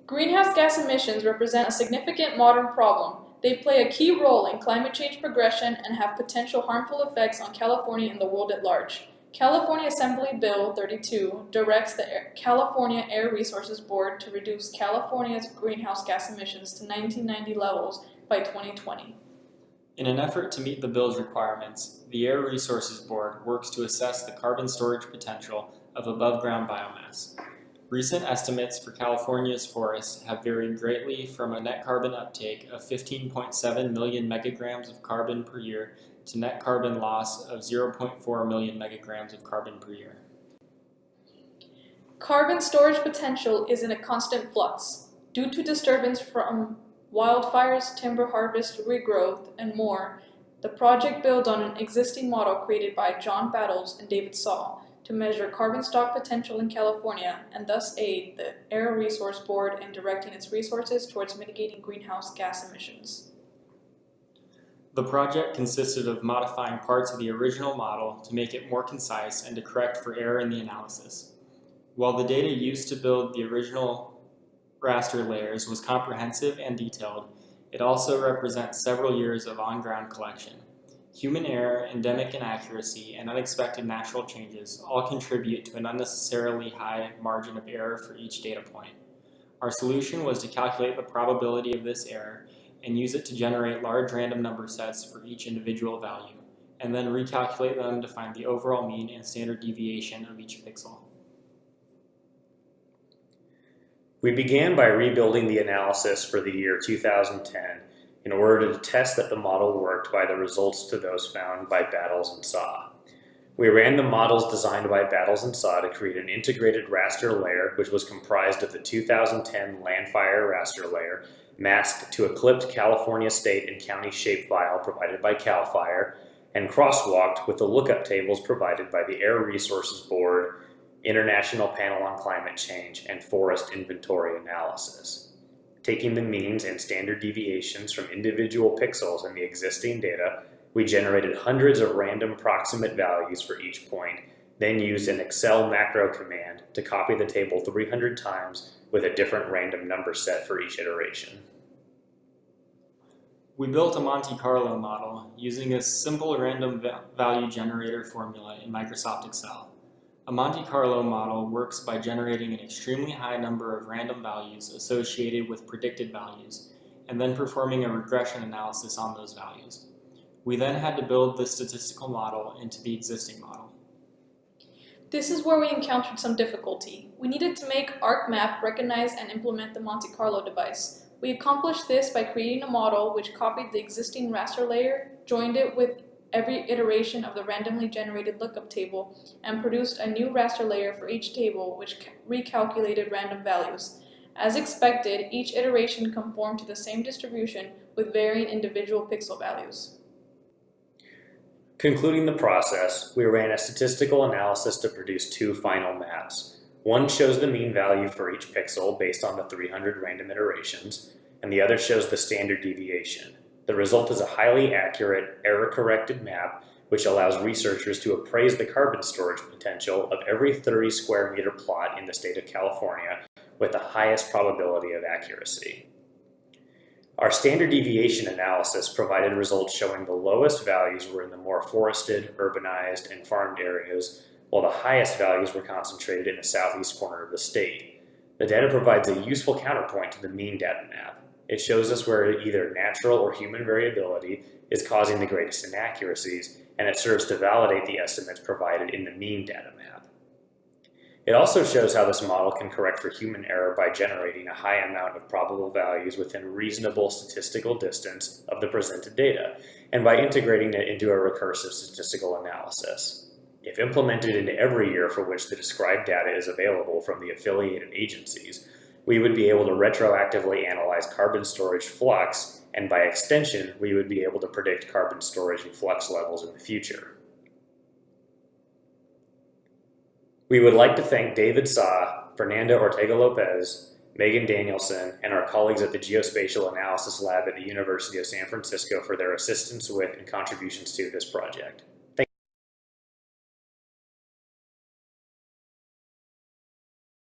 Greenhouse gas emissions represent a significant modern problem. They play a key role in climate change progression and have potential harmful effects on California and the world at large. California Assembly Bill 32 directs the California Air Resources Board to reduce California's greenhouse gas emissions to 1990 levels by 2020. In an effort to meet the bill's requirements, the Air Resources Board works to assess the carbon storage potential of above-ground biomass. Recent estimates for California's forests have varied greatly from a net carbon uptake of 15.7 million megagrams of carbon per year to net carbon loss of 0.4 million megagrams of carbon per year. Carbon storage potential is in a constant flux. Due to disturbance from wildfires, timber harvest, regrowth, and more, the project builds on an existing model created by John Battles and David Saul to measure carbon stock potential in California and thus aid the Air Resource Board in directing its resources towards mitigating greenhouse gas emissions. The project consisted of modifying parts of the original model to make it more concise and to correct for error in the analysis. While the data used to build the original raster layers was comprehensive and detailed, it also represents several years of on-ground collection. Human error, endemic inaccuracy, and unexpected natural changes all contribute to an unnecessarily high margin of error for each data point. Our solution was to calculate the probability of this error and use it to generate large random number sets for each individual value, and then recalculate them to find the overall mean and standard deviation of each pixel. We began by rebuilding the analysis for the year 2010 in order to test that the model worked by the results to those found by Battles and Saw. We ran the models designed by Battles and Saw to create an integrated raster layer, which was comprised of the 2010 LANDFIRE raster layer, masked to a clipped California state and county shapefile provided by CAL FIRE, and crosswalked with the lookup tables provided by the Air Resources Board, International Panel on Climate Change, and Forest Inventory Analysis. Taking the means and standard deviations from individual pixels in the existing data, we generated hundreds of random proximate values for each point, then used an Excel macro command to copy the table 300 times with a different random number set for each iteration. We built a Monte Carlo model using a simple random value generator formula in Microsoft Excel. A Monte Carlo model works by generating an extremely high number of random values associated with predicted values, and then performing a regression analysis on those values. We then had to build the statistical model into the existing model. This is where we encountered some difficulty. We needed to make ArcMAP recognize and implement the Monte Carlo device. We accomplished this by creating a model which copied the existing raster layer, joined it with every iteration of the randomly generated lookup table, and produced a new raster layer for each table which recalculated random values. As expected, each iteration conformed to the same distribution with varying individual pixel values. Concluding the process, we ran a statistical analysis to produce two final maps. One shows the mean value for each pixel based on the 300 random iterations, and the other shows the standard deviation. The result is a highly accurate, error-corrected map which allows researchers to appraise the carbon storage potential of every 30 square meter plot in the state of California with the highest probability of accuracy. Our standard deviation analysis provided results showing the lowest values were in the more forested, urbanized, and farmed areas, while the highest values were concentrated in the southeast corner of the state. The data provides a useful counterpoint to the mean data map. It shows us where either natural or human variability is causing the greatest inaccuracies, and it serves to validate the estimates provided in the mean data map. It also shows how this model can correct for human error by generating a high amount of probable values within reasonable statistical distance of the presented data, and by integrating it into a recursive statistical analysis. If implemented into every year for which the described data is available from the affiliated agencies, we would be able to retroactively analyze carbon storage flux, and by extension, we would be able to predict carbon storage and flux levels in the future. We would like to thank David Saw, Fernanda Ortega-Lopez, Megan Danielson, and our colleagues at the Geospatial Analysis Lab at the University of San Francisco for their assistance with and contributions to this project.